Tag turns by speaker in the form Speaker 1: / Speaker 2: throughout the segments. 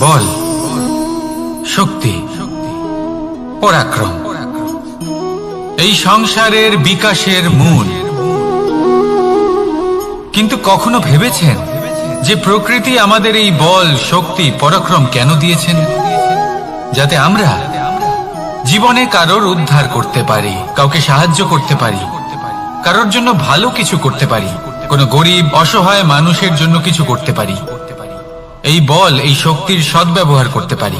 Speaker 1: বল, শক্তি, পরাক্রম এই সংসারের বিকাশের মূল। কিন্তু কখনো ভেবেছেন যে প্রকৃতি আমাদের এই বল, শক্তি, পরাক্রম কেন দিয়েছেন? যাতে আমরা জীবনে কারোর উদ্ধার করতে পারি, কাউকে সাহায্য করতে পারি, কারোর জন্য ভালো কিছু করতে পারি, কোনো গরিব অসহায় মানুষের জন্য কিছু করতে পারি। এই বল, এই শক্তির সদ্ব্যবহার করতে পারি।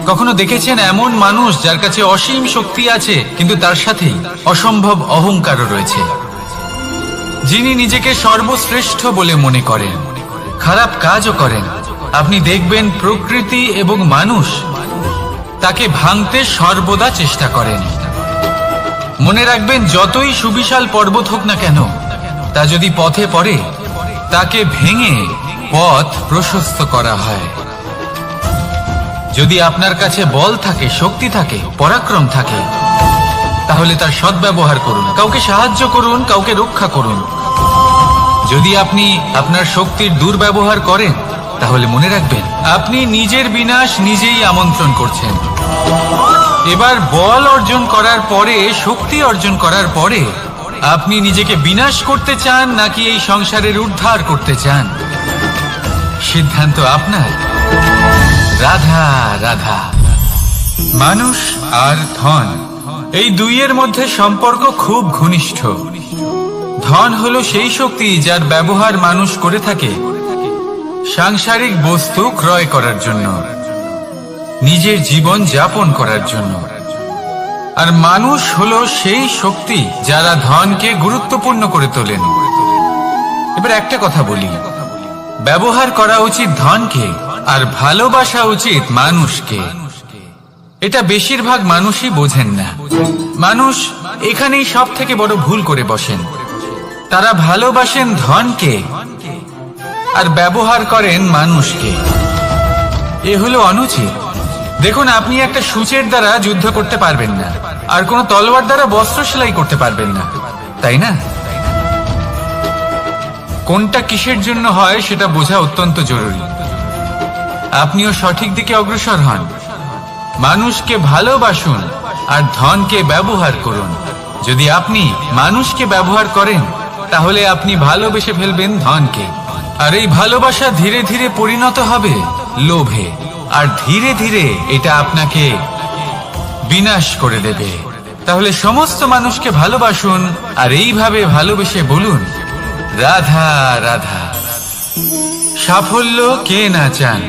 Speaker 1: কখনো দেখেছেন এমন মানুষ যার কাছে অসীম শক্তি আছে, কিন্তু তার সাথেই অসম্ভব অহংকারও রয়েছে, যিনি নিজেকে সর্বশ্রেষ্ঠ বলে মনে করেন, খারাপ কাজও করেন। আপনি দেখবেন প্রকৃতি এবং মানুষ তাকে ভাঙতে সর্বদা চেষ্টা করেন। মনে রাখবেন, যতই সুবিশাল পর্বত হোক না কেন, তা যদি পথে পড়ে তাকে ভেঙে পথ প্রশস্ত করা হয়। যদি আপনার কাছে বল থাকে, শক্তি থাকে, পরাক্রম থাকে, তাহলে তার সদ্ব্যবহার করুন, কাউকে সাহায্য করুন, কাউকে রক্ষা করুন। যদি আপনি আপনার শক্তির দুর্ব্যবহার করেন, তাহলে মনে রাখবেন আপনি নিজের বিনাশ নিজেই আমন্ত্রণ করছেন। এবার বল অর্জন করার পরে, শক্তি অর্জন করার পরে আপনি নিজেকে বিনাশ করতে চান নাকি এই সংসারের উদ্ধার করতে চান? সিদ্ধান্ত আপনার। রাধা রাধা। মানুষ আর ধন, এই দুইয়ের মধ্যে সম্পর্ক খুব ঘনিষ্ঠ। ধন হলো সেই শক্তি যার ব্যবহার মানুষ করে থাকে সাংসারিক বস্তু ক্রয় করার জন্য, নিজের জীবন যাপন করার জন্য। আর মানুষ হলো সেই শক্তি যারা ধনকে গুরুত্বপূর্ণ করে তোলেন। এবার একটা কথা বলি, ব্যবহার করা উচিত ধনকে আর ভালোবাসা উচিত মানুষকে। এটা বেশিরভাগ মানুষই বোঝেন না। মানুষ এখানেই সব থেকে বড় ভুল করে বসেন। তারা ভালোবাসেন ধনকে আর ব্যবহার করেন মানুষকে। এ হলো অনুচিত। দেখুন, আপনি একটা সূচের দ্বারা যুদ্ধ করতে পারবেন না, আর কোনো তলোয়ার দ্বারা বস্ত্র সেলাই করতে পারবেন না, তাই না? কোনটা কিসের জন্য হয় সেটা বোঝা অত্যন্ত জরুরি। আপনিও সঠিক দিকে অগ্রসর হন। মানুষকে ভালোবাসুন আর ধনকে ব্যবহার করুন। যদি আপনি মানুষকে ব্যবহার করেন, তাহলে আপনি ভালোবেসে ফেলবেন ধনকে। আর এই ভালোবাসা ধীরে ধীরে পরিণত হবে লোভে, আর ধীরে ধীরে এটা আপনাকে বিনাশ করে দেবে। তাহলে সমস্ত মানুষকে ভালোবাসুন আর এইভাবে ভালোবেসে বলুন, রাধা রাধা। সাফল্য কে না চান?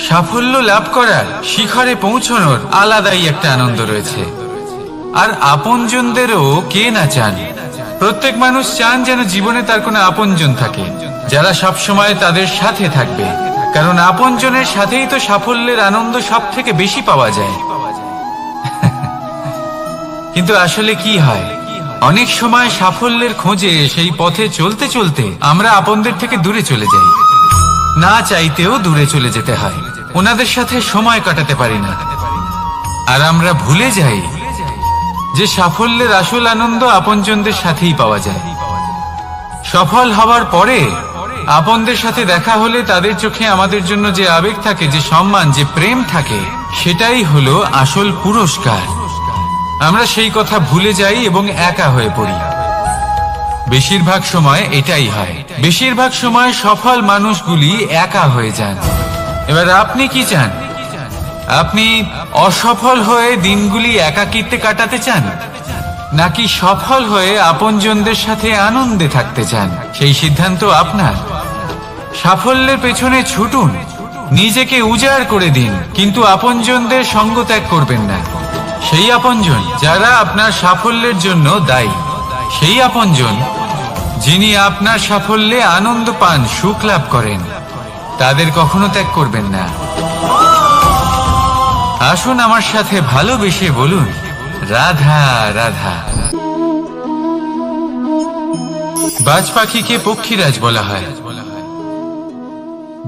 Speaker 1: সাফল্য লাভ করার, শিখরে পৌঁছানোর আলাদাই একটা আনন্দ রয়েছে। আর আপনজনদেরও কে না চান? প্রত্যেক মানুষ চান যেন জীবনে তার কোনো আপনজন থাকে, যারা সবসময় তাদের সাথে থাকবে। কারণ আপনজনের সাথেই তো সাফল্যের আনন্দ সব থেকে বেশি পাওয়া যায়। কিন্তু আসলে কি হয়, অনেক সময় সাফল্যের খোঁজে সেই পথে চলতে চলতে আমরা আপনদের থেকে দূরে চলে যাই। না চাইতেও দূরে চলে যেতে হয়, ওনাদের সাথে সময় কাটাতে পারি না। আর আমরা ভুলে যাই যে সাফল্যের আসল আনন্দ আপনজনদের সাথেই পাওয়া যায়। সফল হওয়ার পরে আপনদের সাথে দেখা হলে তাদের চোখে আমাদের জন্য যে আবেগ থাকে, যে সম্মান, যে প্রেম থাকে, সেটাই হলো আসল পুরস্কার। আমরা সেই কথা ভুলে যাই এবং একা হয়ে পড়ি। বেশিরভাগ সময় এটাই হয়। বেশিরভাগ সময় সফল মানুষগুলি একা হয়ে যান। এবার আপনি কি চান? আপনি অসফল হয়ে দিনগুলি একাকিত্বে কাটাতে চান, নাকি সফল হয়ে আপনজনদের সাথে আনন্দে থাকতে চান? সেই সিদ্ধান্ত আপনার। সাফল্যের পেছনে ছুটুন, নিজেকে উজাড় করে দিন, কিন্তু আপনজনদের সঙ্গ ত্যাগ করবেন না। সেই আপনজন যারা আপনার সাফল্যের জন্য দায়ী, সেই আপনজন যিনি আপনার সাফল্যে আনন্দ পান, সুখ লাভ করেন, তাদের কখনো ত্যাগ করবেন না। আসুন আমার সাথে ভালোবেসে বলুন, রাধা রাধা। বাজ পাখিকে পক্ষীরাজ বলা হয়।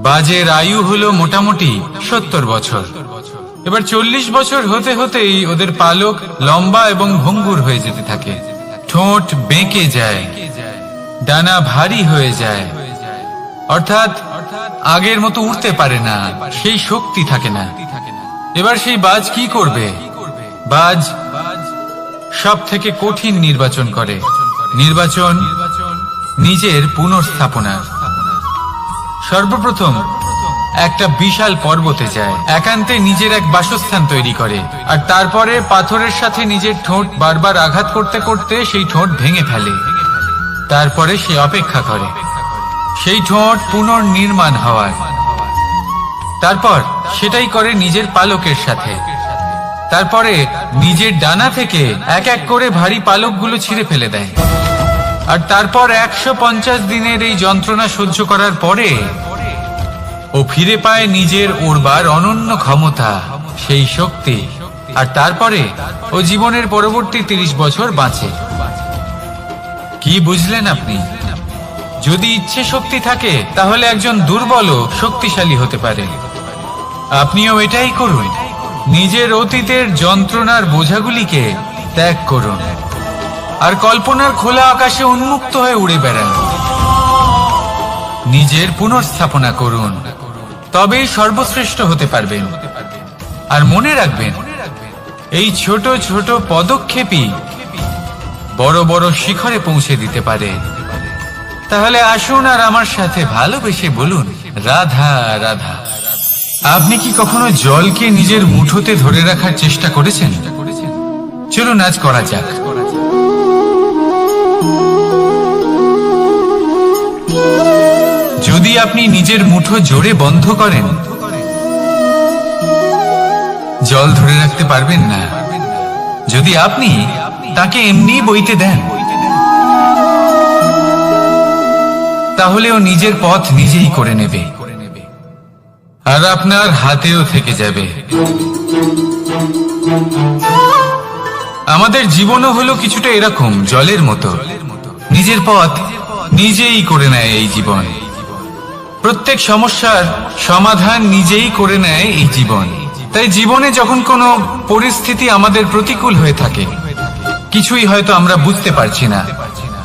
Speaker 1: বাজের আয়ু হলো মোটামুটি 70 বছর। এবার 40 বছর হতে হতেই ওদের পালক লম্বা এবং ভঙ্গুর হয়ে যেতে থাকে। ঠোঁট বেঁকে যায়, ডানা ভারী হয়ে যায়, অর্থাৎ আগের মতো উঠতে পারে না, সেই শক্তি থাকে না। এবার সেই বাজ কি করবে? বাজ সব থেকে কঠিন নির্বাচন করে, নির্বাচন নিজের পুনর্স্থাপনার। সর্বপ্রথম একটা বিশাল পর্বতে যায়, একান্তে নিজের এক বাসস্থান তৈরি করে, আর তারপরে পাথরের সাথে নিজের ঠোঁট বারবার আঘাত করতে করতে সেই ঠোঁট ভেঙে ফেলে। তারপরে সে অপেক্ষা করে সেই ঠোঁট পুনর্নির্মাণ হওয়ার। তারপর সেটাই করে নিজের পালকের সাথে। তারপরে নিজের ডানা থেকে এক এক করে ভারী পালকগুলো ছিঁড়ে ফেলে দেয়। আর তারপর 150 দিনের এই যন্ত্রণা সহ্য করার পরে ও ফিরে পায় নিজের ওড়বার অনন্য ক্ষমতা, সেই শক্তি। আর তারপরে ও জীবনের পরবর্তী 30 বছর বাঁচে। কি বুঝলেন আপনি? যদি ইচ্ছে শক্তি থাকে তাহলে একজন দুর্বলও শক্তিশালী হতে পারে। আপনিও এটাই করুন, নিজের অতীতের যন্ত্রণার বোঝাগুলিকে ত্যাগ করুন আর কল্পনার খোলা আকাশে উন্মুক্ত হয়ে উড়ে বেড়ান। নিজের পুনর্স্থাপনা করুন, তবেই সর্বশ্রেষ্ঠ হতে পারবেন। আর মনে রাখবেন, এই ছোট ছোট পদক্ষেপই বড় বড় শিখরে পৌঁছে দিতে পারে। তাহলে আসুন আর আমার সাথে ভালোবেসে বলুন, রাধা রাধা। আপনি কি কখনো জলকে নিজের মুঠোতে ধরে রাখার চেষ্টা করেছেন? চলুন আজ করা যাক। যদি আপনি নিজের মুঠো জোরে বন্ধ করেন, জল ধরে রাখতে পারবেন না। যদি আপনি তাকে এমনি বইতে দেন, তাহলেও নিজের পথ নিজেই করে নেবে আর আপনার হাতেও থেকে যাবে। আমাদের জীবনও হলো কিছুটা এরকম, জলের মতো। নিজের পথ নিজেই করে নেয় এই জীবন। প্রত্যেক সমস্যার সমাধান নিজেই করে নেয় এই জীবন। তাই জীবনে যখন কোনো পরিস্থিতি আমাদের প্রতিকূল হয়ে থাকে, কিছুই হয়তো আমরা বুঝতে পারছি না,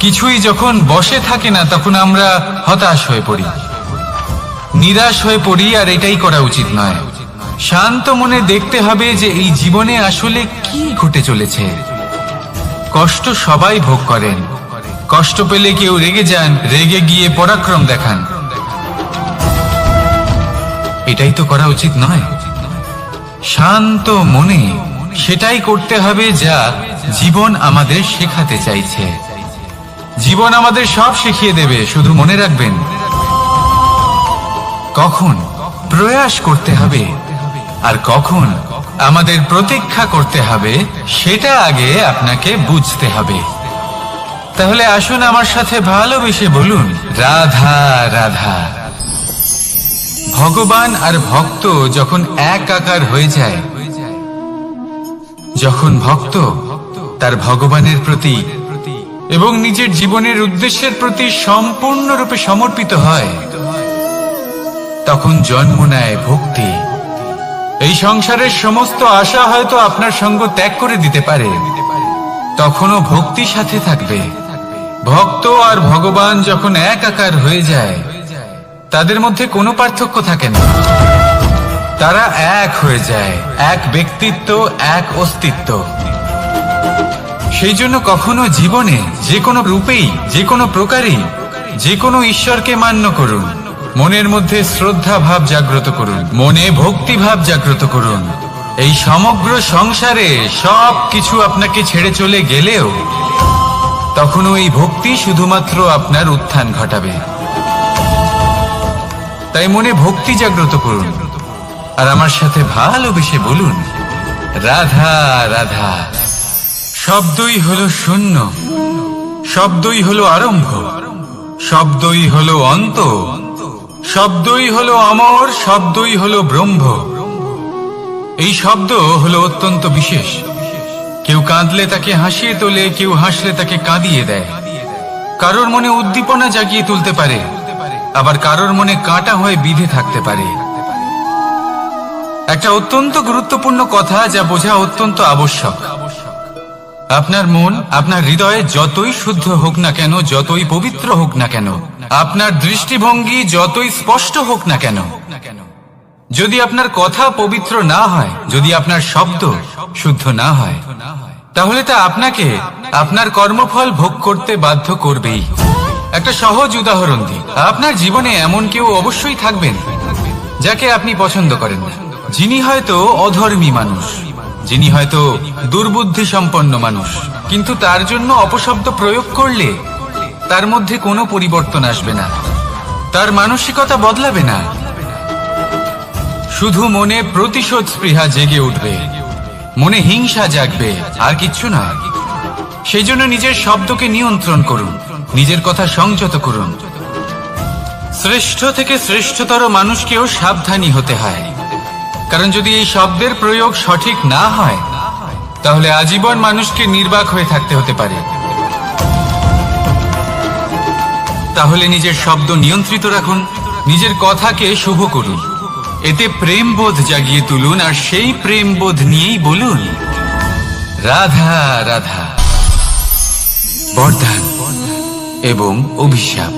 Speaker 1: কিছুই যখন বসে থাকে না, তখন আমরা হতাশ হয়ে পড়ি, নিরাশ হয়ে পড়ি। আর এটাই করা উচিত নয়। শান্ত মনে দেখতে হবে যে এই জীবনে আসলে কি ঘটে চলেছে। কষ্ট সবাই ভোগ করেন। কষ্ট পেলে কেউ রেগে যান, রেগে গিয়ে পরাক্রম দেখান। এটাই তো করা উচিত নয়। শান্ত মনে সেটাই করতে হবে যা জীবন আমাদের শেখাতে চাইছে। জীবন আমাদের সব শিখিয়ে দেবে, শুধু মনে রাখবেন কখন প্রয়াস করতে হবে আর কখন আমাদের প্রতীক্ষা করতে হবে, সেটা আগে আপনাকে বুঝতে হবে। তাহলে আসুন আমার সাথে ভালোবেসে বলুন, রাধা রাধা। ভগবান আর ভক্ত যখন একাকার হয়ে যায়, যখন ভক্ত তার ভগবানের প্রতি এবং নিজের জীবনের উদ্দেশ্যের প্রতি সম্পূর্ণরূপে সমর্পিত হয়, তখন জন্ম নেয় ভক্তি। এই সংসারের সমস্ত আশা হয়তো আপনার সঙ্গ ত্যাগ করে দিতে পারে, তখনও ভক্তি সাথে থাকবে। ভক্ত আর ভগবান যখন একাকার হয়ে যায়, তাদের মধ্যে কোনো পার্থক্য থাকে না। তারা এক হয়ে যায়, এক ব্যক্তিত্ব, এক অস্তিত্ব। সেই জন্য কখনো জীবনে যে কোনো রূপেই, যে কোনো প্রকারেই, যে কোনো ঈশ্বরকে মান্য করুন। মনের মধ্যে শ্রদ্ধা ভাব জাগ্রত করুন, মনে ভক্তি ভাব জাগ্রত করুন। এই সমগ্র সংসারে সব কিছু আপনাকে ছেড়ে চলে গেলেও তখনও এই ভক্তি শুধুমাত্র আপনার উত্থান ঘটাবে। তাই মনে ভক্তি জাগ্রত করুন আর আমার সাথে ভালোবেসে বলুন, রাধা রাধা। শব্দই হলো শূন্য, শব্দই হলো আরম্ভ, শব্দই হলো অন্ত, শব্দই হলো অমর, শব্দই হলো ব্রহ্ম। এই শব্দ হলো অত্যন্ত বিশেষ। কেউ কাঁদলে তাকে হাসিয়ে তোলে, কেউ হাসলে তাকে কাঁদিয়ে দেয়। কারোর মনে উদ্দীপনা জাগিয়ে তুলতে পারে, আবার কারোর মনে কাঁটা হয়ে বিঁধে থাকতে পারে। একটা অত্যন্ত গুরুত্বপূর্ণ কথা যা বোঝা অত্যন্ত আবশ্যক। আপনার মন, আপনার হৃদয়ে যতই শুদ্ধ হোক না কেন, যতই পবিত্র হোক না কেন, আপনার দৃষ্টিভঙ্গি যতই স্পষ্ট হোক না কেন, যদি আপনার কথা পবিত্র না হয়, যদি আপনার শব্দ শুদ্ধ না হয়, তাহলে তা আপনাকে আপনার কর্মফল ভোগ করতে বাধ্য করবেই। একটা সহজ উদাহরণ দিই, আপনার জীবনে এমন কেউ অবশ্যই থাকবেন যাকে আপনি পছন্দ করেন না, যিনি হয়তো অধর্মী মানুষ, যিনি হয়তো দুর্বুদ্ধি সম্পন্ন মানুষ, কিন্তু তার জন্য অপশব্দ প্রয়োগ করলে তার মধ্যে কোনো পরিবর্তন আসবে না, তার মানসিকতা বদলাবে না, শুধু মনে প্রতিশোধ স্পৃহা জেগে উঠবে, মনে হিংসা জাগবে, আর কিচ্ছু না। সেই জন্য নিজের শব্দকে নিয়ন্ত্রণ করুন, নিজের কথা সংযত করুন। শ্রেষ্ঠ থেকে শ্রেষ্ঠতর মানুষকেও সাবধানী হতে হয়, কারণ যদি এই শব্দের প্রয়োগ সঠিক না হয়, তাহলে আজীবন মানুষকে নির্বাক হয়ে থাকতে হতে পারে। তাহলে নিজের শব্দ নিয়ন্ত্রিত রাখুন, নিজের কথাকে শুভ করুন, এতে প্রেমবোধ জাগিয়ে তুলুন, আর সেই প্রেমবোধ নিয়েই বলুন রাধা রাধা। বরদান এবং অভিশাপ,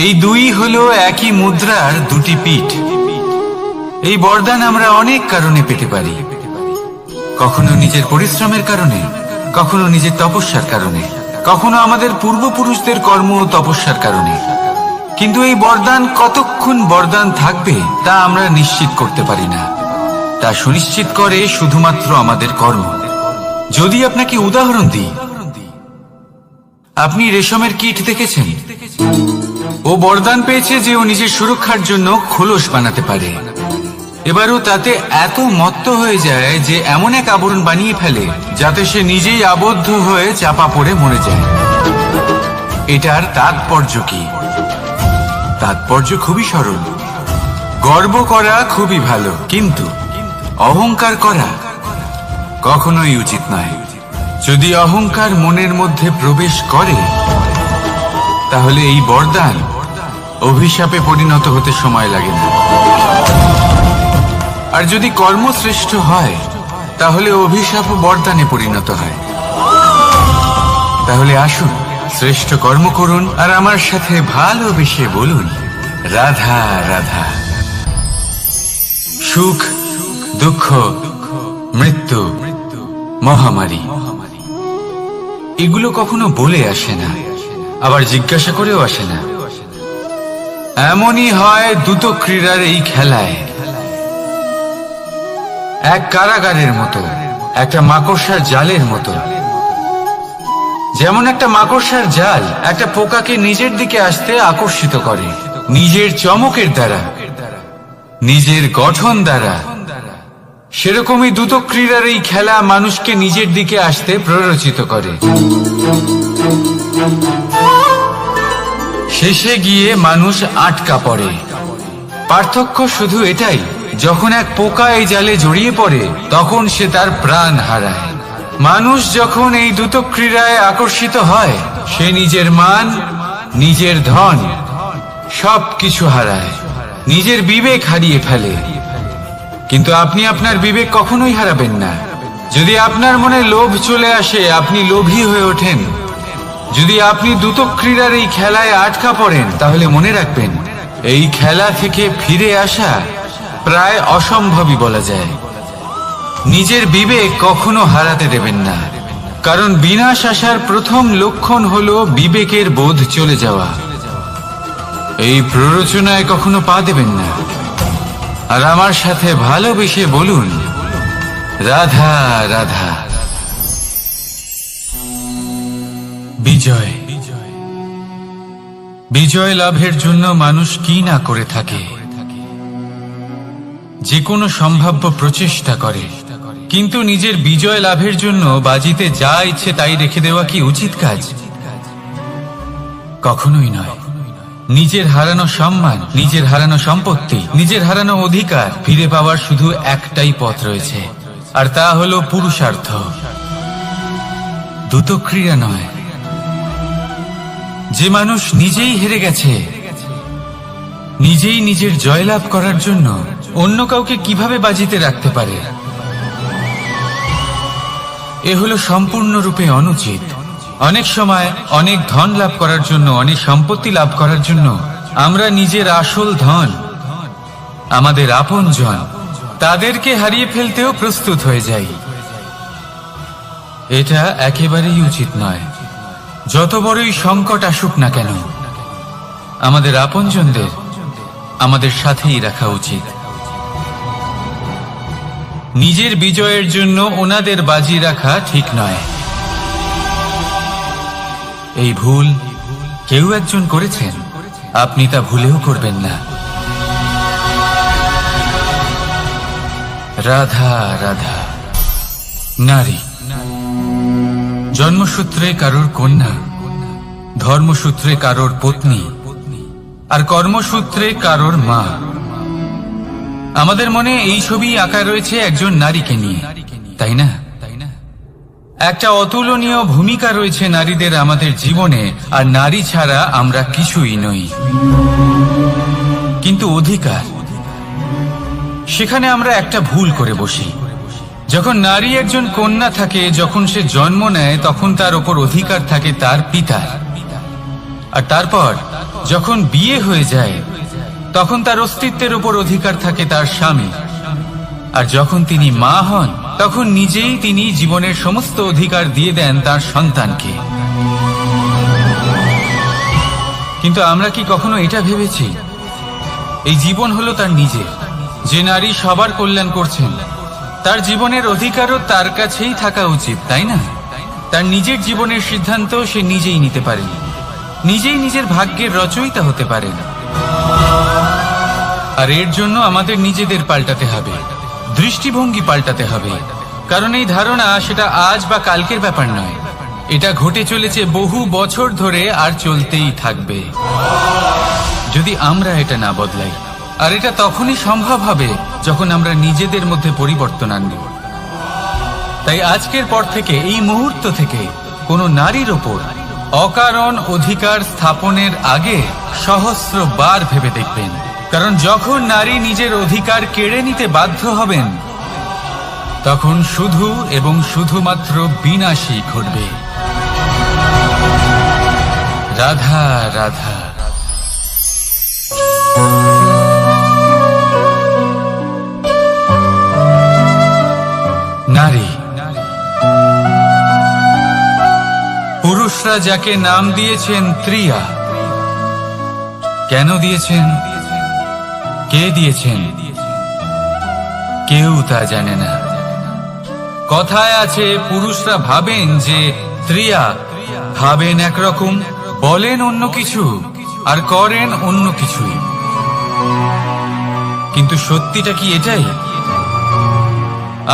Speaker 1: এই দুই হলো একই মুদ্রার দুটি পিঠ। এই বরদান আমরা অনেক কারণে পেতে পারি, কখনো নিজের পরিশ্রমের কারণে, কখনো নিজের তপস্যার কারণে, কখনো আমাদের পূর্বপুরুষদের কর্ম ও তপস্যার কারণে। কিন্তু এই বরদান কতক্ষণ বরদান থাকবে তা আমরা নিশ্চিত করতে পারি না, তা সুনিশ্চিত করে শুধুমাত্র আমাদের কর্ম। যদি আপনাকে উদাহরণ দিই, আপনি রেশমের কীট দেখেছেন? ও বরদান পেয়েছে যে ও নিজের সুরক্ষার জন্য খোলস বানাতে পারে। এবারও তাতে এত মত্ত হয়ে যায় যে এমন এক আবরণ বানিয়ে ফেলে যাতে সে নিজেই আবদ্ধ হয়ে চাপা পড়ে মরে যায়। এটার তাৎপর্য কি? তাৎপর্য খুবই সরল। গর্ব করা খুবই ভালো, কিন্তু অহংকার করা কখনোই উচিত নয়। যদি অহংকার মনের মধ্যে প্রবেশ করে, তাহলে এই বরদান অভিশাপে পরিণত হতে সময় লাগে না। আর যদি কর্মশ্রেষ্ঠ হয়, তাহলে অভিশাপ বরদানে পরিণত হয়। তাহলে আসুন শ্রেষ্ঠ কর্ম করুন, আর আমার সাথে ভালোবেসে বলুন রাধা রাধা। সুখ, দুঃখ, মৃত্যু, মহামারী, এগুলো কখনো বলে আসে না, আবার জিজ্ঞাসা করেও আসে না। এমনই হয় দ্রুত ক্রীড়ার এই খেলায়। এক কারাগারের মতো, একটা মাকড়সার জালের মতো। যেমন একটা মাকড়সার জাল একটা পোকাকে নিজের দিকে আসতে আকর্ষিত করে নিজের চমকের দ্বারা, নিজের গঠন দ্বারা, সেরকমই দ্রুত ক্রীড়ার এই খেলা মানুষকে নিজের দিকে আসতে প্ররোচিত করে। শেষে গিয়ে মানুষ আটকা পড়ে। পার্থক্য শুধু এটাই, যখন এক পোকা এই জালে জড়িয়ে পড়ে তখন সে তার প্রাণ হারায়। মানুষ যখন এই দ্রুত ক্রীড়ায় আকর্ষিত হয়, সে নিজের মান, নিজের ধন সবকিছু হারায়, নিজের বিবেক হারিয়ে ফেলে। কিন্তু আপনি আপনার বিবেক কখনোই হারাবেন না। যদি আপনার মনে লোভ চলে আসে, আপনি লোভী হয়ে ওঠেন। যদি আপনি দ্রুত ক্রীড়ার এই খেলায় আটকা পড়েন, তাহলে মনে রাখবেন এই খেলা থেকে ফিরে আসা প্রায় অসম্ভবই বলা যায়। নিজের বিবেক কখনো হারাতে দেবেন না, কারণ বিনাশ আসার প্রথম লক্ষণ হলো বিবেকের বোধ চলে যাওয়া। এই প্ররোচনায় কখনো পা দেবেন না। আর আমার সাথে ভালোবেসে বলুন রাধা রাধা। বিজয়, বিজয় লাভের জন্য মানুষ কি না করে থাকে, যে কোনো সম্ভাব্য প্রচেষ্টা করে। কিন্তু নিজের বিজয় লাভের জন্য বাজিতে যা ইচ্ছে তাই রেখে দেওয়া কি উচিত কাজ? কখনোই নয়। নিজের হারানো সম্মান, নিজের হারানো সম্পত্তি, নিজের হারানো অধিকার ফিরে পাওয়ার শুধু একটাই পথ রয়েছে, আর তা হলো পুরুষার্থ, দ্রুত ক্রীড়া নয়। যে মানুষ নিজেই হেরে গেছে, নিজেই নিজের জয়লাভ করার জন্য অন্য কাউকে কিভাবে বাজিতে রাখতে পারে? এ হলো সম্পূর্ণরূপে অনুচিত। অনেক সময় অনেক ধন লাভ করার জন্য, অনেক সম্পত্তি লাভ করার জন্য আমরা নিজের আসল ধন, আমাদের আপনজন, তাদেরকে হারিয়ে ফেলতেও প্রস্তুত হয়ে যাই। এটা একেবারেই উচিত নয়। যত বড়ই সংকট আসুক না কেন, আমাদের আপনজনদের আমাদের সাথেই রাখা উচিত। নিজের বিজয়ের জন্য ওনাদের বাজি রাখা ঠিক নয়। এই ভুল কেউ একজন করেছেন, আপনি তা ভুলেও করবেন না। রাধা রাধা। নারী জন্মসূত্রে কারোর কন্যা, ধর্মসূত্রে কারোর পত্নী, আর কর্মসূত্রে কারোর মা। আমাদের মনে এই ছবি আঁকা রয়েছে একজন নারীকে নিয়ে, তাই না? একটা অতুলনীয় ভূমিকা রয়েছে নারীদের আমাদের জীবনে, আর নারী ছাড়া আমরা কিছুই নই। কিন্তু অধিকার, সেখানে আমরা একটা ভুল করে বসি। যখন নারী একজন কন্যা থাকে, যখন সে জন্ম নেয়, তখন তার ওপর অধিকার থাকে তার পিতার। আর তারপর যখন বিয়ে হয়ে যায়, তখন তার অস্তিত্বের উপর অধিকার থাকে তার স্বামী। আর যখন তিনি মা হন, তখন নিজেই তিনি জীবনের সমস্ত অধিকার দিয়ে দেন তার সন্তানকে। কিন্তু আমরা কি কখনো এটা ভেবেছি এই জীবন হলো তার নিজের? যে নারী সবার কল্যাণ করছেন, তার জীবনের অধিকারও তার কাছেই থাকা উচিত, তাই না? তার নিজের জীবনের সিদ্ধান্ত সে নিজেই নিতে পারেন, নিজেই নিজের ভাগ্যের রচয়িতা হতে পারেন। আর এর জন্য আমাদের নিজেদের পাল্টাতে হবে, দৃষ্টিভঙ্গি পাল্টাতে হবে। কারণ এই ধারণা সেটা আজ বা কালকের ব্যাপার নয়, এটা ঘটে চলেছে বহু বছর ধরে, আর চলতেই থাকবে যদি আমরা এটা না বদলাই। আর এটা তখনই সম্ভব হবে যখন আমরা নিজেদের মধ্যে পরিবর্তন আনব। তাই আজকের পর থেকে, এই মুহূর্ত থেকে, কোনো নারীর ওপর অকারণ অধিকার স্থাপনের আগে সহস্রবার ভেবে দেখবেন। কারণ যখন নারী নিজের অধিকার কেড়ে নিতে বাধ্য হবেন, তখন শুধু এবং শুধুমাত্র বিনাশই ঘটবে। রাধা রাধা। নারী, পুরুষরা যাকে নাম দিয়েছেন ত্রিয়া, কেন দিয়েছেন, কে দিয়েছেন, কেউ তা জানে না। কথায় আছে, পুরুষরা ভাবেন যে ত্রিয়া, ভাবেন একরকম, বলেন অন্য কিছু, আর করেন অন্য কিছুই। কিন্তু সত্যিটা কি এটাই?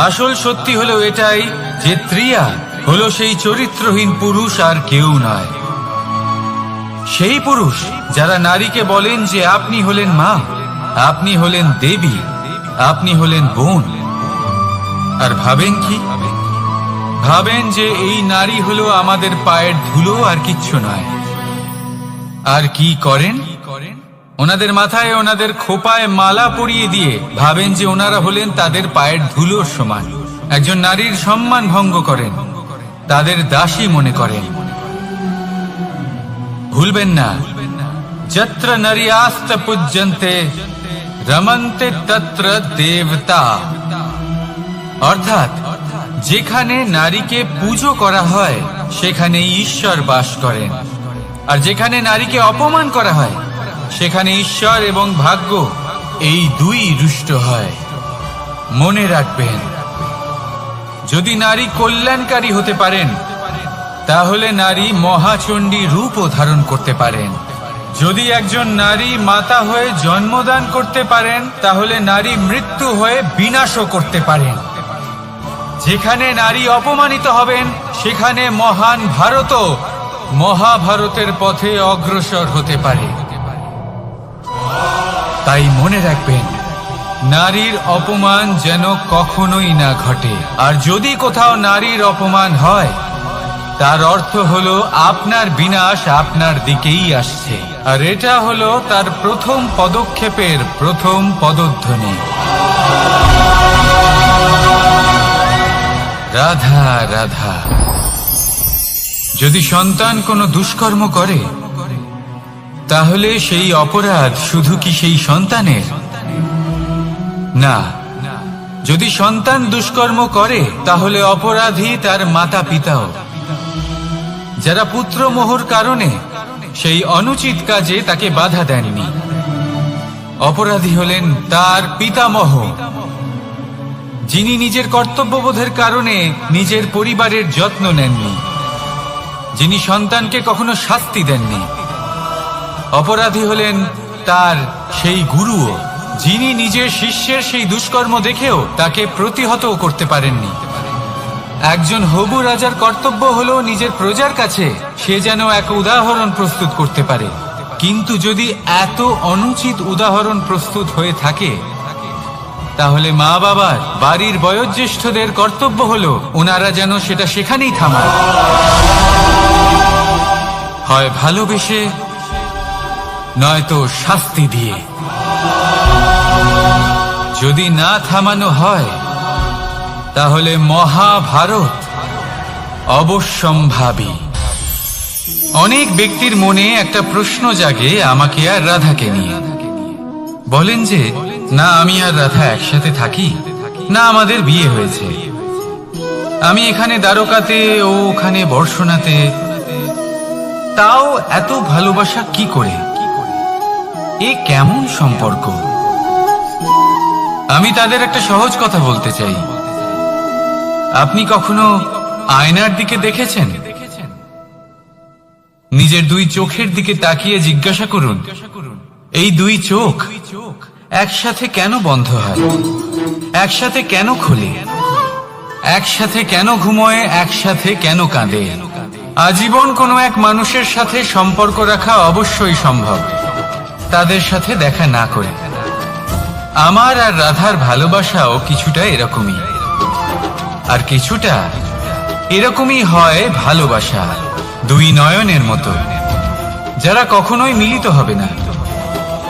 Speaker 1: আসল সত্যি হলো এটাই যে ত্রিয়া হলো সেই চরিত্রহীন পুরুষ, আর কেউ নয়। সেই পুরুষ যারা নারীকে বলেন যে আপনি হলেন মা, আপনি হলেন দেবী, আপনি হলেন বোন। আর ভাবেন কি? ভাবেন যে এই নারী হলো আমাদের পায়ের ধুলো, আর কিচ্ছু নয়। আর কি করেন? ওনাদের মাথায়, ওনাদের খোপায় মালা পরিয়ে দিয়ে ভাবেন যে ওনারা হলেন তাদের পায়ের ধুলোর সমান। একজন নারীর সম্মান ভঙ্গ করেন, তাদের দাসী মনে করেন। ভুলবেন না, যত্র নারীয়াস্ত পূজ্যন্তে রমন্তে তত্র দেবতা। অর্থাৎ যেখানে নারীকে পুজো করা হয়, সেখানে ঈশ্বর বাস করেন। আর যেখানে নারীকে অপমান করা হয়, সেখানে ঈশ্বর এবং ভাগ্য এই দুই রুষ্ট হয়। মনে রাখবেন, যদি নারী কল্যাণকারী হতে পারেন, তাহলে নারী মহাচণ্ডী রূপও ধারণ করতে পারেন। যদি একজন নারী মাতা হয়ে জন্মদান করতে পারেন, তাহলে নারী মৃত্যু হয়ে বিনাশও করতে পারেন। যেখানে নারী অপমানিত হবেন, সেখানে মহান ভারতও মহাভারতের পথে অগ্রসর হতে পারে। তাই মনে রাখবেন, নারীর অপমান যেন কখনোই না ঘটে। আর যদি কোথাও নারীর অপমান হয়, তার অর্থ হলো আপনার বিনাশ আপনার দিকেই আসছে। আর এটা হলো তার প্রথম পদক্ষেপের প্রথম পদধ্বনি। রাধা রাধা। যদি সন্তান কোনো দুষ্কর্ম করে তাহলে সেই অপরাধ শুধু কি সেই সন্তানের? না, যদি সন্তান দুষ্কর্ম করে তাহলে অপরাধী তার মাতা পিতাও, যারা পুত্রমোহর কারণে সেই অনুচিত কাজে তাকে বাধা দেননি। অপরাধী হলেন তার পিতামহ, যিনি নিজের কর্তব্যবোধের কারণে নিজের পরিবারের যত্ন নেননি, যিনি সন্তানকে কখনো শাস্তি দেননি। অপরাধী হলেন তার সেই গুরুও, যিনি নিজের শিষ্যের সেই দুষ্কর্ম দেখেও তাকে প্রতিহত করতে পারেননি। একজন হবু রাজার কর্তব্য হলো নিজের প্রজার কাছে সে যেন এক উদাহরণ প্রস্তুত করতে পারে, কিন্তু যদি এত অনুচিত উদাহরণ প্রস্তুত হয়ে থাকে তাহলে মা বাবার, বাড়ির বয়োজ্যেষ্ঠদের কর্তব্য হলো ওনারা যেন সেটা সেখানেই থামায়, হয় ভালোবেসে নয়তো শাস্তি দিয়ে। যদি না থামানো হয় তাহলে মহাভারত অবশ্যম্ভাবী। অনেক ব্যক্তির মনে একটা প্রশ্ন জাগে আমাকে আর রাধাকে নিয়ে। বলেন যে না আমি আর রাধা একসাথে থাকি, না আমাদের বিয়ে হয়েছে, আমি এখানে দ্বারকাতে ও ওখানে বর্ষণাতে, তাও এত ভালোবাসা কি করে? এ কেমন সম্পর্ক? আমি তাদের একটা সহজ কথা বলতে চাই। আপনি কখনো আয়নার দিকে দেখেছেন? নিজের দুই চোখের দিকে তাকিয়ে জিজ্ঞাসা করুন, এই দুই চোখ একসাথে কেন বন্ধ হয়, একসাথে কেন খোলে, একসাথে কেন ঘুমোয়, একসাথে কেন কাঁদে? আজীবন কোনো এক মানুষের সাথে সম্পর্ক রাখা অবশ্যই সম্ভব, তাদের সাথে দেখা না করে। আমার আর রাধার ভালোবাসাও কিছুটা এরকমই, আর কিছুটা এরকমই হয় ভালোবাসা দুই নয়নের মতো, যারা কখনোই মিলিত হবে না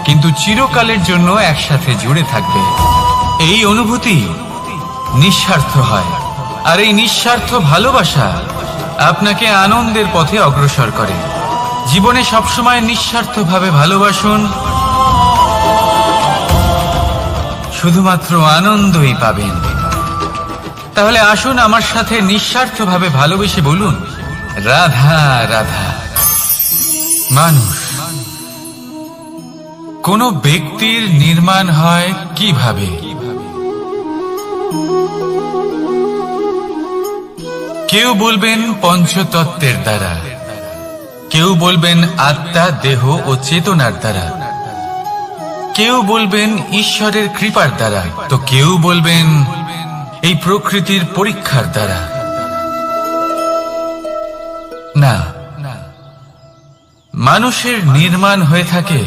Speaker 1: কিন্তু চিরকালের জন্য একসাথে জুড়ে থাকবে। এই অনুভূতি নিঃস্বার্থ হয়, আর এই নিঃস্বার্থ ভালোবাসা আপনাকে আনন্দের পথে অগ্রসর করে। জীবনে সবসময় নিঃস্বার্থভাবে ভালোবাসুন, শুধুমাত্র আনন্দই পাবেন। তাহলে আসুন আমার সাথে নিঃস্বার্থভাবে ভালোবেসে বলুন, রাধা রাধা। মানুষ, কোন ব্যক্তির নির্মাণ হয় কিভাবে? কেউ বলবেন পঞ্চতত্ত্বের দ্বারা, কেউ বলবেন আত্মা, দেহ ও চেতনার দ্বারা, কেউ বলবেন ঈশ্বরের কৃপার দ্বারা, তো কেউ বলবেন এই প্রকৃতির পরীক্ষার দ্বারা। না, মানুষের নির্মাণ হয়ে থাকে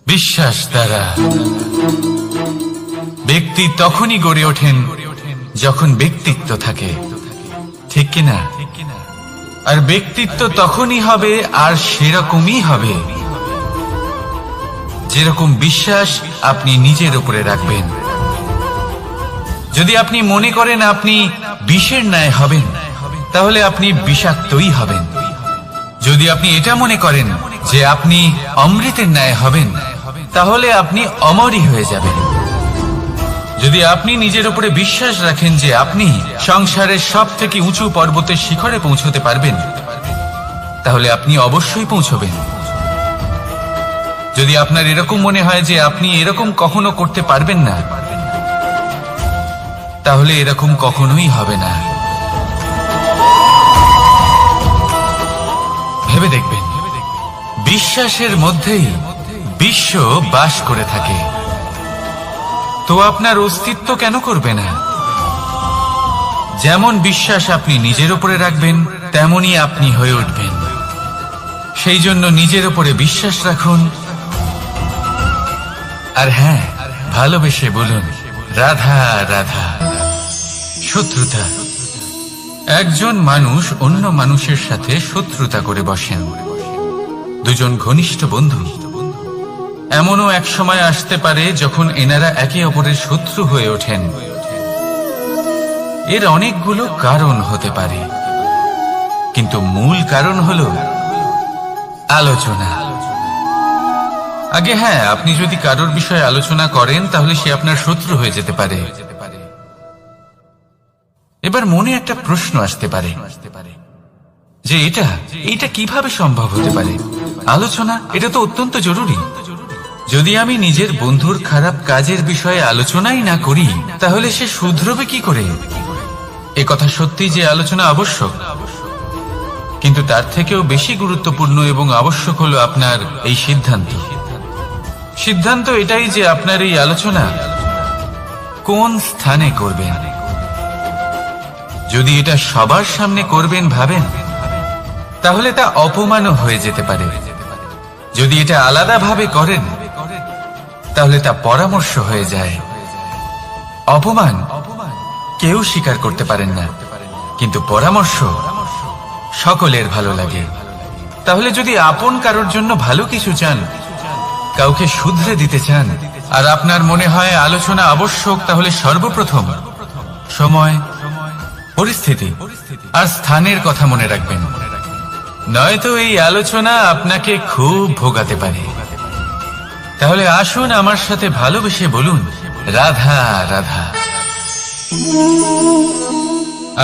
Speaker 1: বিশ্বাস দ্বারা। ব্যক্তি তখনই গড়ে ওঠেন যখন ব্যক্তিত্ব থাকে, ঠিক কিনা? আর ব্যক্তিত্ব তখনই হবে আর সেরকমই হবে যেরকম বিশ্বাস আপনি নিজের উপরে রাখবেন। যদি আপনি মনে করেন আপনি বিষের ন্যায় হবেন তাহলে আপনি বিষাক্তই হবেন। যদি আপনি এটা মনে করেন যে আপনি অমৃতের ন্যায় হবেন তাহলে আপনি অমরই হয়ে যাবেন। যদি আপনি নিজের উপরে বিশ্বাস রাখেন যে আপনি সংসারের সব থেকে উঁচু পর্বতের শিখরে পৌঁছতে পারবেন তাহলে আপনি অবশ্যই পৌঁছবেন। যদি আপনার এরকম মনে হয় যে আপনি এরকম কখনো করতে পারবেন না তাহলে এরকম কখনোই হবে না। ভেবে দেখবেন, বিশ্বাসের মধ্যেই বিশ্ব বাস করে থাকে, তো আপনার অস্তিত্ব কেন করবে না? যেমন বিশ্বাস আপনি নিজের উপরে রাখবেন তেমনই আপনি হয়ে উঠবেন। সেই জন্য নিজের উপরে বিশ্বাস রাখুন, আর হ্যাঁ, ভালোবেসে বলুন রাধা রাধা। শত্রুতা, একজন মানুষ অন্য মানুষের সাথে শত্রুতা করে বসেন। দুজন ঘনিষ্ঠ বন্ধু, এমনও এক সময় আসতে পারে যখন এনারা একে অপরের শত্রু হয়ে ওঠেন। এর অনেকগুলো কারণ হতে পারে, কিন্তু মূল কারণ হলো আলোচনা। আগে হ্যাঁ, আপনি যদি কারোর বিষয়ে আলোচনা করেন তাহলে সে আপনার শত্রু হয়ে যেতে পারে। এবার মনে একটা প্রশ্ন আসতে পারে যে এটা কিভাবে সম্ভব হতে পারে? আলোচনা এটা তো অত্যন্ত জরুরি। যদি আমি নিজের বন্ধুর খারাপ কাজের বিষয়ে আলোচনাই না করি তাহলে সে শুধরবে কি করে? এ কথা সত্যি যে আলোচনা আবশ্যক, কিন্তু তার থেকেও বেশি গুরুত্বপূর্ণ এবং আবশ্যক হলো আপনার এই সিদ্ধান্ত এটাই যে আপনার এই আলোচনা কোন স্থানে করবেন। যদি এটা সবার সামনে করবেন ভাবেন, তাহলে তা অপমানও হয়ে যেতে পারে। যদি এটা আলাদাভাবে করেন তাহলে তা পরামর্শ হয়ে যায়। অপমান কেউ স্বীকার করতে পারেন না, কিন্তু পরামর্শ সকলের ভালো লাগে। তাহলে যদি আপন কারোর জন্য ভালো কিছু চান, কাউকে শুধরে দিতে চান, আর আপনার মনে হয় আলোচনা আবশ্যক, তাহলে সর্বপ্রথম সময়, পরিস্থিতি আর স্থানের কথা মনে রাখবেন। নয়তো এই আলোচনা আপনাকে খুব ভোগাতে পারে। তাহলে আসুন আমার সাথে ভালোবেসে বলুন, রাধা রাধা।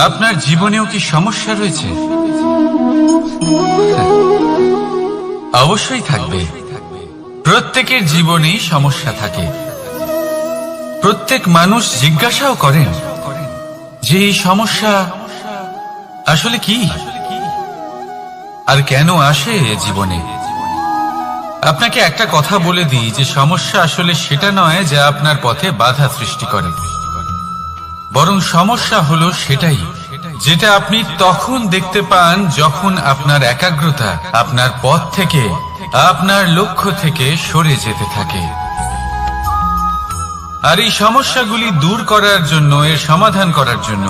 Speaker 1: আপনার জীবনেও কি সমস্যা রয়েছে? অবশ্যই থাকবে। প্রত্যেকের জীবনেই সমস্যা থাকে। প্রত্যেক মানুষ জিজ্ঞাসাও করেন যে এই সমস্যা আসলে কি আর কেন আসে জীবনে। আপনাকে একটা কথা বলে দিই যে সমস্যা আসলে সেটা নয় যা আপনার পথে বাধা সৃষ্টি করে, বরং সমস্যা হলো সেটাই যেটা আপনি তখন দেখতে পান যখন আপনার একাগ্রতা আপনার পথ থেকে, আপনার লক্ষ্য থেকে সরে যেতে থাকে। আর এই সমস্যাগুলি দূর করার জন্য, এর সমাধান করার জন্য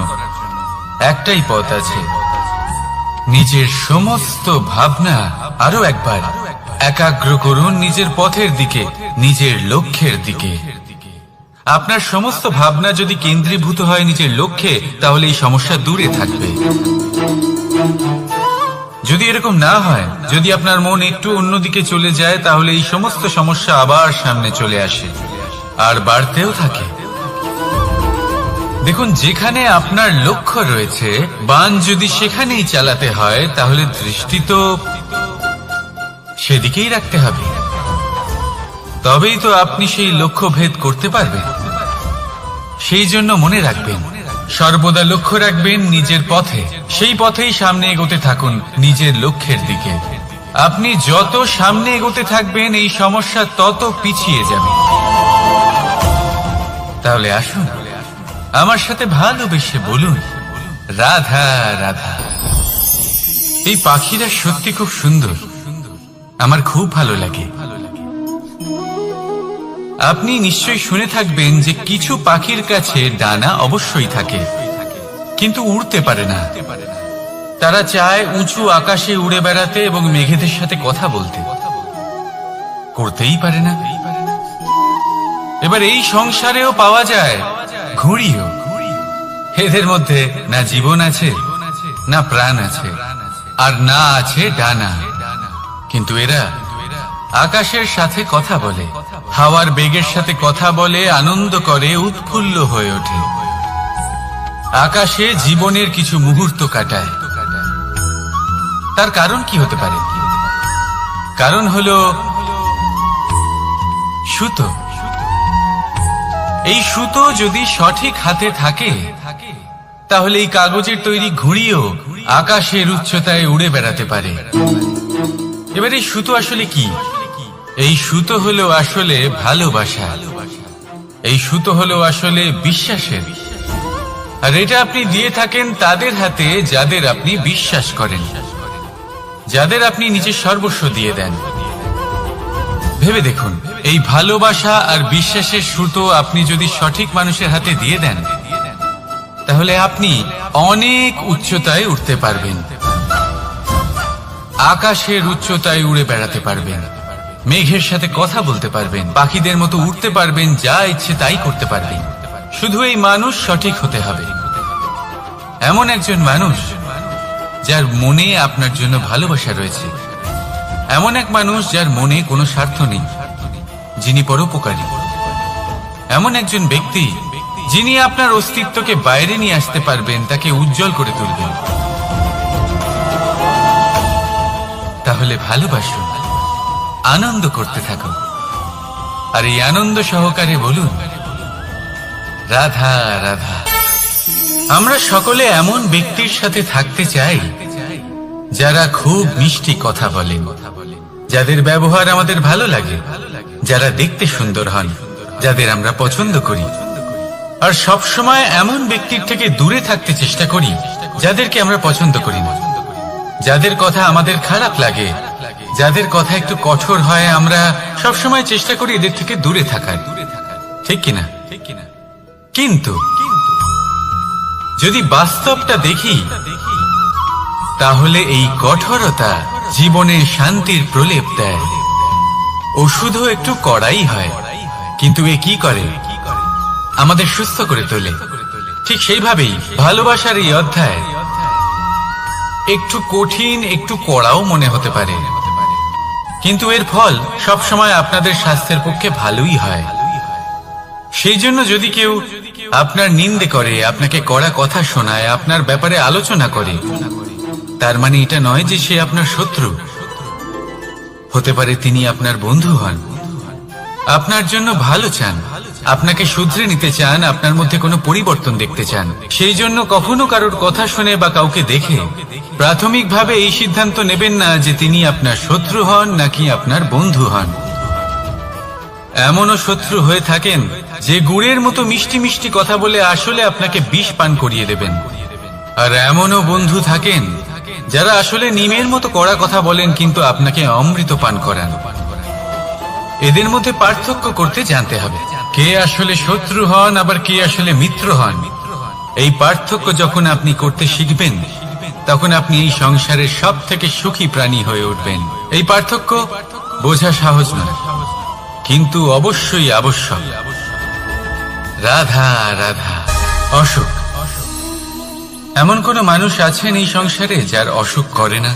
Speaker 1: একটাই পথ আছে। নিজের সমস্ত ভাবনা আরো একবার একাগ্র করুন নিজের পথের দিকে, নিজের লক্ষ্যের দিকে। আপনার সমস্ত ভাবনা যদি কেন্দ্রীভূত হয় নিজের লক্ষ্যে, তাহলে এই সমস্যা দূরে থাকবে। যদি এরকম না হয়, যদি আপনার মন একটু অন্যদিকে চলে যায়, তাহলে এই সমস্ত সমস্যা আবার সামনে চলে আসে আর বাড়তেও থাকে। দেখুন, যেখানে আপনার লক্ষ্য রয়েছে, বাণ যদি সেখানেই চালাতে হয়, তাহলে দৃষ্টি তো সেদিকেই রাখতে হবে। তবেই তো আপনি সেই লক্ষ্য ভেদ করতে পারবেন। সেই জন্য মনে রাখবেন, সর্বদা লক্ষ্য রাখবেন নিজের পথে, সেই পথেই সামনে এগোতে থাকুন নিজের লক্ষ্যের দিকে। আপনি যত সামনে এগোতে থাকবেন এই সমস্যা তত পিছিয়ে যাবে। তাহলে আসুন আমার সাথে ভালোবেসে বলুন, রাধা রাধা। এই পাখিরা সত্যি খুব সুন্দর, আমার খুব ভালো লাগে। আপনি নিশ্চয়ই শুনে থাকবেন যে কিছু পাখির কাছে ডানা অবশ্যই থাকে, কিন্তু উড়তে পারে না। তারা চায় উঁচু আকাশে উড়ে বেড়াতে এবং মেঘেদের সাথে কথা বলতে, করতেই পারে না। এবার এই সংসারেও পাওয়া যায় ঘুড়িও। এদের মধ্যে না জীবন আছে, না প্রাণ আছে, আর না আছে ডানা, কিন্তু এরা আকাশের সাথে কথা বলে, হাওয়ার বেগের সাথে কথা বলে, আনন্দ করে, উৎফুল্ল হয়ে ওঠে। আকাশে জীবনের কিছু মুহূর্ত কাটায়। তার কারণ কি হতে পারে? কারণ হলো সুতো। এই সুতো যদি সঠিক হাতে থাকে, তাহলে এই কাগজের তৈরি ঘুড়িও আকাশের উচ্চতায় উড়ে বেড়াতে পারে। এবার এই সুতো আসলে কি? এই সুতো হলো আসলে ভালোবাসা। এই সুতো হলো আসলে বিশ্বাসের। আর এটা আপনি দিয়ে থাকেন তাদের হাতে যাদের আপনি বিশ্বাস করেন, যাদের আপনি নিজের সর্বস্ব দিয়ে দেন। ভেবে দেখুন, এই ভালোবাসা আর বিশ্বাসের সুতো আপনি যদি সঠিক মানুষের হাতে দিয়ে দেন, তাহলে আপনি অনেক উচ্চতায় উঠতে পারবেন, আকাশের উচ্চতায় উড়ে বেড়াতে পারবেন, মেঘের সাথে কথা বলতে পারবেন, পাখিদের মতো উঠতে পারবেন, যা ইচ্ছে তাই করতে পারবেন। শুধু এই মানুষ সঠিক হতে হবে, এমন একজন মানুষ যার মনে আপনার জন্য ভালোবাসা রয়েছে, এমন এক মানুষ যার মনে কোনো স্বার্থ নেই, যিনি পরোপকারী, এমন একজন ব্যক্তি যিনি আপনার অস্তিত্বকে বাইরে নিয়ে আসতে পারবেন, তাকে উজ্জ্বল করে তুলবেন। তাহলে ভালোবাসুন, আনন্দ করতে থাকুন, আর এই আনন্দ সহকারে বলুন রাধা রাধা। আমরা সকলে এমন ব্যক্তির সাথে থাকতে চাই যারা খুব মিষ্টি কথা বলেন, যাদের ব্যবহার আমাদের ভালো লাগে, যারা দেখতে সুন্দর হন, যাদের আমরা পছন্দ করি। আর সব সময় এমন ব্যক্তির থেকে দূরে থাকতে চেষ্টা করি যাদেরকে আমরা পছন্দ করি না, যাদের কথা আমাদের খারাপ লাগে, যাদের কথা একটু কঠোর হয়। আমরা সব সময় চেষ্টা করি এদের থেকে দূরে থাকার, ঠিক কিনা? কিন্তু যদি বাস্তবটা দেখি, তাহলে এই কঠোরতা জীবনে শান্তির প্রলেপ দেয়। ওষুধও একটু কড়াই হয়, কিন্তু এ কি করে? আমাদের সুস্থ করে তোলে। ঠিক সেইভাবেই ভালোবাসার এই অধ্যায় একটু কঠিন, একটু কড়াও মনে হতে পারে, কিন্তু এর ফল সবসময় আপনাদের স্বাস্থ্যের পক্ষে ভালোই হয়। সেই জন্য যদি কেউ আপনার নিন্দে করে, আপনাকে কড়া কথা শোনায়, আপনার ব্যাপারে আলোচনা করে, তার মানে এটা নয় যে সে আপনার শত্রু। হতে পারে তিনি আপনার বন্ধু হন, আপনার জন্য ভালো চান, আপনাকে শুধরে নিতে চান, আপনার মধ্যে কোনো পরিবর্তন দেখতে চান। সেই জন্য কখনো কারোর কথা শুনে বা কাউকে দেখে প্রাথমিকভাবে এই সিদ্ধান্ত নেবেন না যে তিনি আপনার শত্রু হন নাকি আপনার বন্ধু হন। এমনও শত্রু হয়ে থাকেন যে গুড়ের মতো মিষ্টি মিষ্টি কথা বলে আসলে আপনাকে বিষ পান করিয়ে দেবেন। আর এমনও বন্ধু থাকেন যারা আসলে নিমের মতো কড়া কথা বলেন, কিন্তু আপনাকে অমৃত পান করান। এদের মধ্যে পার্থক্য করতে জানতে হবে, কে আসলে শত্রু হন আবার কে আসলে মিত্র হন। এই পার্থক্য যখন আপনি করতে শিখবেন, তখন আপনি এই সংসারের সব থেকে সুখী প্রাণী হয়ে উঠবেন। এই পার্থক্য বোঝা সহজ নয়, কিন্তু অবশ্যই আবশ্যক। রাধা রাধা। অসুখ। এমন কোন মানুষ আছেন এই সংসারে যার অসুখ করে না?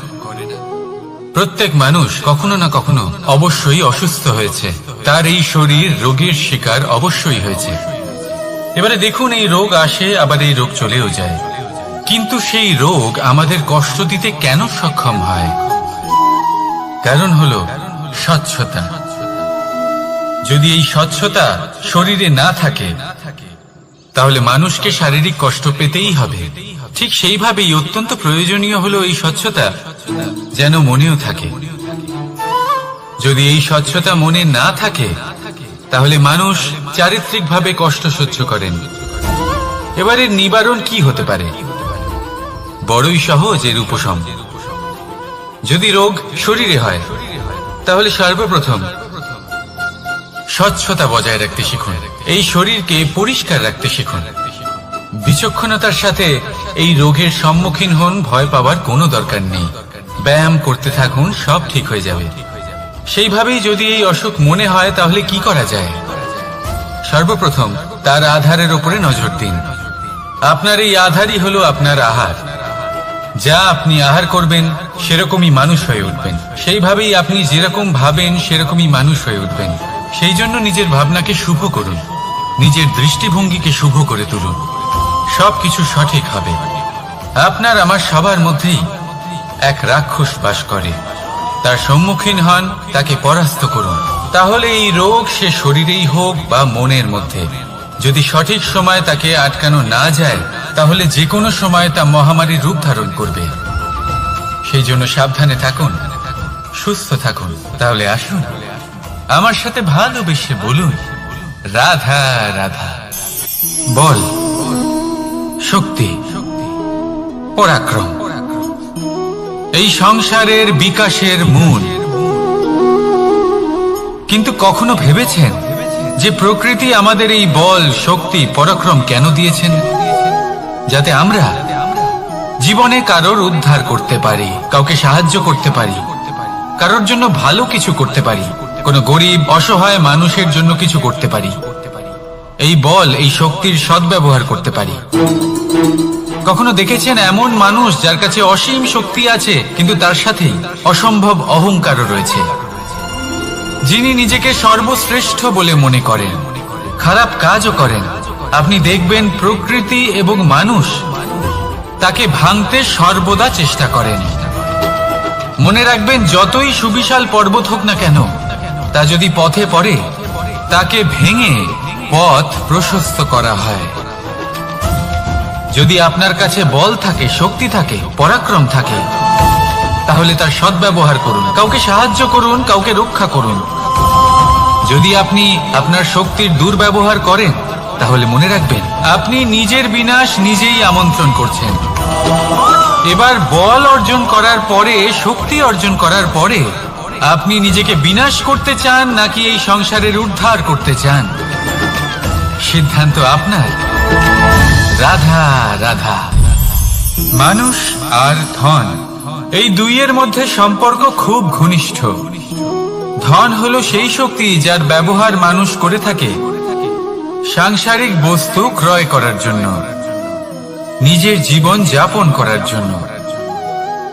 Speaker 1: প্রত্যেক মানুষ কখনো না কখনো অবশ্যই অসুস্থ হয়েছে, তার এই শরীর রোগের শিকার অবশ্যই হয়েছে। এবারে দেখুন, এই রোগ আসে আবার এই রোগ চলেও যায়, কিন্তু সেই রোগ আমাদের কষ্ট দিতে কেন সক্ষম হয়? কারণ হলো স্বচ্ছতা। যদি এই স্বচ্ছতা শরীরে না থাকে, তাহলে মানুষকে শারীরিক কষ্ট পেতেই হবে। ঠিক সেইভাবেই অত্যন্ত প্রয়োজনীয় হলো এই স্বচ্ছতা যেন মনেও থাকে। যদি এই স্বচ্ছতা মনে না থাকে, তাহলে মানুষ চারিত্রিকভাবে কষ্ট সহ্য করেন। এবারে নিবারণ কি হতে পারে? বড়ই সহজ এর উপশম। যদি রোগ শরীরে হয়, তাহলে সর্বপ্রথম স্বচ্ছতা বজায় রাখতে শিখুন, এই শরীরকে পরিষ্কার রাখতে শিখুন। বিচক্ষণতার সাথে এই রোগের সম্মুখীন হন, ভয় পাওয়ার কোনো দরকার নেই। ব্যায়াম করতে থাকুন, সব ঠিক হয়ে যাবে। সেইভাবেই যদি এই অসুখ মনে হয়, তাহলে কি করা যায়? সর্বপ্রথম তার আধারের উপরে নজর দিন। আপনার এই আধারই হলো আপনার আহার। যা আপনি আহার করবেন, সেরকমই মানুষ হয়ে উঠবেন। সেইভাবেই আপনি যেরকম ভাবেন, সেরকমই মানুষ হয়ে উঠবেন। সেই জন্য নিজের ভাবনাকে শুভ করুন, নিজের দৃষ্টিভঙ্গিকে শুভ করে তুলুন, সবকিছু সঠিক হবে। আপনার আমার সবার মধ্যেই এক রাক্ষস বাস করে, তার সম্মুখীন হন, তাকে পরাস্ত করুন। তাহলে এই রোগ সে শরীরেই হোক বা মনের মধ্যে, যদি সঠিক সময় তাকে আটকানো না যায়, তাহলে যে কোনো সময় তা মহামারীর রূপ ধারণ করবে। সেই জন্য সাবধানে থাকুন, সুস্থ থাকুন। তাহলে আসুন আমার সাথে ভালোবেসে বলুন রাধা রাধা। বল, শক্তি, পরাক্রম এই সংসারের বিকাশের মূল। কিন্তু কখনো ভেবেছেন যে প্রকৃতি আমাদের এই বল, শক্তি, পরাক্রম কেন দিয়েছেন? যাতে আমরা জীবনে কারোর উদ্ধার করতে পারি, কাউকে সাহায্য করতে পারি, কারোর জন্য ভালো কিছু করতে পারি, কোনো গরিব অসহায় মানুষের জন্য কিছু করতে পারি। এই বল, এই শক্তির সদ্ব্যবহার করতে পারি। কখনো দেখেছেন এমন মানুষ যার কাছে অসীম শক্তি আছে কিন্তু তার সাথেই অসম্ভব অহংকারও রয়েছে, যিনি নিজেকে সর্বশ্রেষ্ঠ বলে মনে করেন, খারাপ কাজও করেন। আপনি দেখবেন প্রকৃতি এবং মানুষ তাকে ভাঙতে সর্বদা চেষ্টা করেন। মনে রাখবেন, যতই সুবিশাল পর্বত হোক না কেন, তা যদি পথে পড়ে তাকে ভেঙে পথ প্রশস্ত করা হয়। যদি আপনার কাছে বল থাকে, শক্তি থাকে, পরাক্রম থাকে, তাহলে তার সদ্ব্যবহার করুন, কাউকে সাহায্য করুন, কাউকে রক্ষা করুন। যদি আপনি আপনার শক্তির দুর্ব্যবহার করেন, তাহলে মনে রাখবেন আপনি নিজের বিনাশ নিজেই আমন্ত্রণ করছেন। এবার বল অর্জন করার পরে, শক্তি অর্জন করার পরে আপনি নিজেকে বিনাশ করতে চান নাকি এই সংসারের উদ্ধার করতে চান, সিদ্ধান্ত আপনার। রাধা রাধা। মানুষ আর ধন, এই দুইয়ের মধ্যে সম্পর্ক খুব ঘনিষ্ঠ। ধন হলো সেই শক্তি যার ব্যবহার মানুষ করে থাকে সাংসারিক বস্তু ক্রয় করার জন্য, নিজের জীবন যাপন করার জন্য।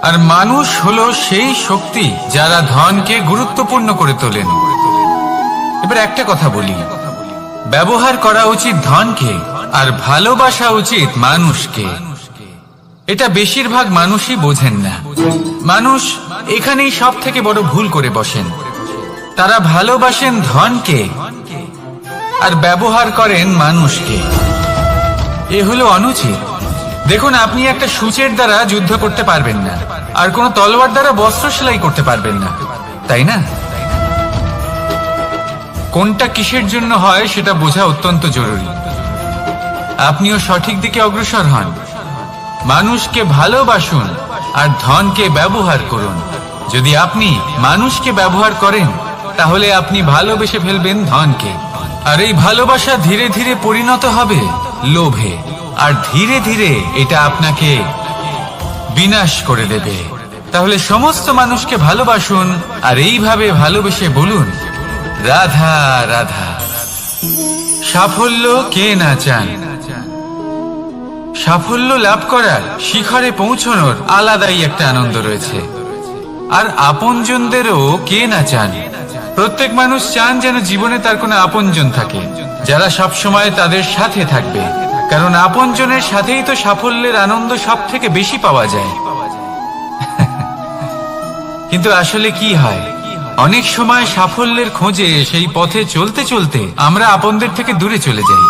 Speaker 1: আর মানুষ হলো সেই শক্তি যারা ধনকে গুরুত্বপূর্ণ করে তোলেন। এবার একটা কথা বলি, ব্যবহার করা উচিত ধনকে আর ভালোবাসা উচিত মানুষকে। এটা বেশিরভাগ মানুষই বোঝেন না। মানুষ এখানেই সব থেকে বড় ভুল করে বসেন। তারা ভালোবাসেন ধনকে আর ব্যবহার করেন মানুষকে। এ হলো অনুচিত। দেখুন, আপনি একটা সূচের দ্বারা যুদ্ধ করতে পারবেন না, আর কোন তলোয়ার দ্বারা বস্ত্র সেলাই করতে পারবেন না, তাই না? কোনটা কিসের জন্য হয় সেটা বোঝা অত্যন্ত জরুরি। আপনিও সঠিক দিকে অগ্রসর হন। মানুষকে ভালোবাসুন আর ধনকে ব্যবহার করুন। যদি আপনি মানুষকে ব্যবহার করেন, তাহলে আপনি ভালোবেসে ফেলবেন ধনকে, আর এই ভালোবাসা ধীরে ধীরে পরিণত হবে লোভে, আর ধীরে ধীরে এটা আপনাকে বিনাশ করে দেবে। তাহলে সমস্ত মানুষকে ভালোবাসুন আর এইভাবে ভালোবেসে বলুন, রাধা রাধা। সাফল্য কে না চান? সাফল্য লাভ করার, শিখরে পৌঁছানোর আলাদাই একটা আনন্দ রয়েছে। আর আপনজনদেরও কে না চান? প্রত্যেক মানুষ চান যেন জীবনে তার কোনো আপনজন থাকে, যারা সব সময় তাদের সাথে থাকবে। কারণ আপনজনের সাথেই তো সাফল্যের আনন্দ সব থেকে বেশি পাওয়া যায়। কিন্তু আসলে কি হয়, অনেক সময় সাফল্যের খোঁজে সেই পথে চলতে চলতে আমরা আপনদের থেকে দূরে চলে যাই।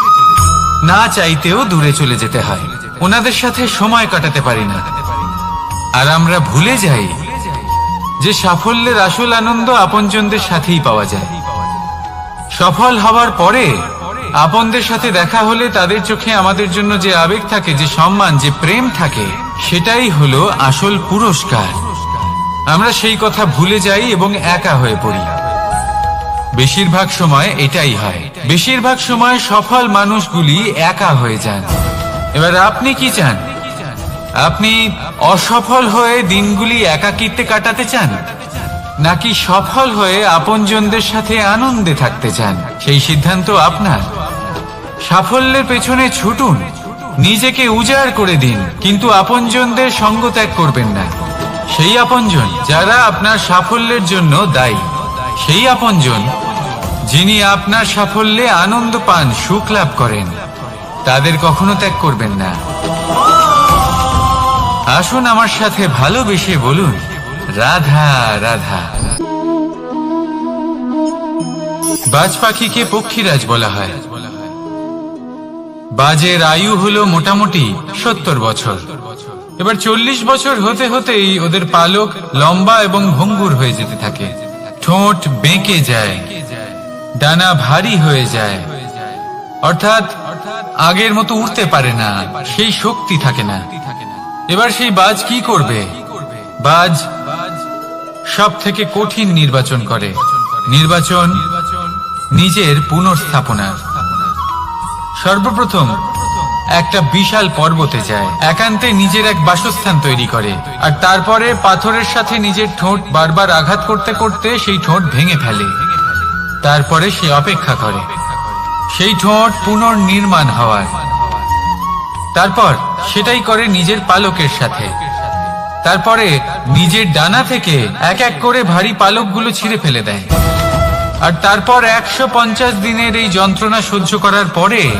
Speaker 1: না চাইতেও দূরে চলে যেতে হয়, ওনাদের সাথে সময় কাটাতে পারি না। আর আমরা ভুলে যাই যে সাফল্যের আসল আনন্দ আপনজনদের সাথেই পাওয়া যায়। সফল হওয়ার পরে আপনদের সাথে দেখা হলে তাদের চোখে আমাদের জন্য যে আবেগ থাকে, যে সম্মান, যে প্রেম থাকে, সেটাই হলো আসল পুরস্কার। আমরা সেই কথা ভুলে যাই এবং একা হয়ে পড়ি। বেশিরভাগ সময় এটাই হয়। বেশিরভাগ সময় সফল মানুষগুলি একা হয়ে যান। এবার আপনি কি চান? আপনি অসফল হয়ে দিনগুলি একাকিত্বে কাটাতে চান, নাকি সফল হয়ে আপনজনদের সাথে আনন্দে থাকতে চান? সেই সিদ্ধান্ত আপনার। সাফল্যের পেছনে ছুটুন, নিজেকে উজাড় করে দিন, কিন্তু আপনজনদের সঙ্গ ত্যাগ করবেন না। সেই আপনজন যারা আপনার সাফল্যের জন্য দায়ী, সেই আপনজন যিনি আপনার সাফল্যে আনন্দ পান, সুখ লাভ করেন, তাদের কখনো ত্যাগ করবেন না। আসুন আমার সাথে ভালোবেসে বলুন, রাধা রাধা। বাজ পাখিকে পক্ষীরাজ বলা হয়। বাজের আয়ু হলো মোটামুটি 70 বছর। এবার 40 বছর হতে হতেই ওদের পালক লম্বা এবং ভঙ্গুর হয়ে যেতে থাকে। ঠোঁট বেঁকে যায়, ডানা ভারী হয়ে যায়, অর্থাৎ আগের মতো উঠতে পারে না, সেই শক্তি থাকে না। এবার সেই বাজ কি করবে? বাজ সব থেকে কঠিন নির্বাচন করে, নির্বাচন নিজের পুনর্স্থাপনার। সর্বপ্রথম একটা বিশাল পর্বতে যায়, একান্তে নিজের এক বাসস্থান তৈরি করে, আর তারপরে পাথরের সাথে নিজের ঠোঁট বারবার আঘাত করতে করতে সেই ঠোঁট ভেঙে ফেলে। তারপরে সে অপেক্ষা করে সেই ঠোঁট পুনর্নির্মাণ হওয়ার। তারপর সেটাই করে নিজের পালকের সাথে। তারপরে নিজের ডানা থেকে এক এক করে ভারী পালকগুলো ছিঁড়ে ফেলে দেয়। আর তারপর 150 দিনের এই যন্ত্রণা সহ্য করার পরে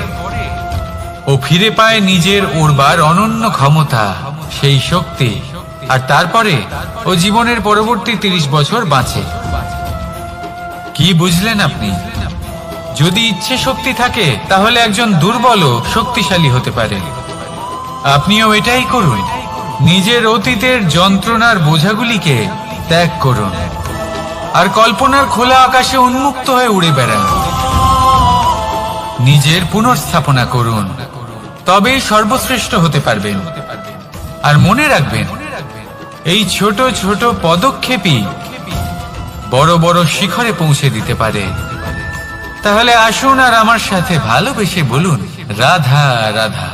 Speaker 1: ও ফিরে পায় নিজের উড়বার অনন্য ক্ষমতা, সেই শক্তি। আর তারপরে ও জীবনের পরবর্তী 30 বছর বাঁচে। কি বুঝলেন আপনি? যদি ইচ্ছে শক্তি থাকে তাহলে একজন দুর্বলও শক্তিশালী হতে পারে। আপনিও এটাই করুন, নিজের অতীতের যন্ত্রণার বোঝাগুলিকে ত্যাগ করুন আর কল্পনার খোলা আকাশে উন্মুক্ত হয়ে উড়ে বেড়ান। নিজের পুনর্স্থাপনা করুন, তবেই সর্বশ্রেষ্ঠ হতে পারবেন। আর মনে রাখবেন, এই ছোট ছোট পদক্ষেপই বড় বড় শিখরে পৌঁছে দিতে পারে। তাহলে আসুন আর আমার সাথে ভালোবেসে বলুন, রাধা রাধা।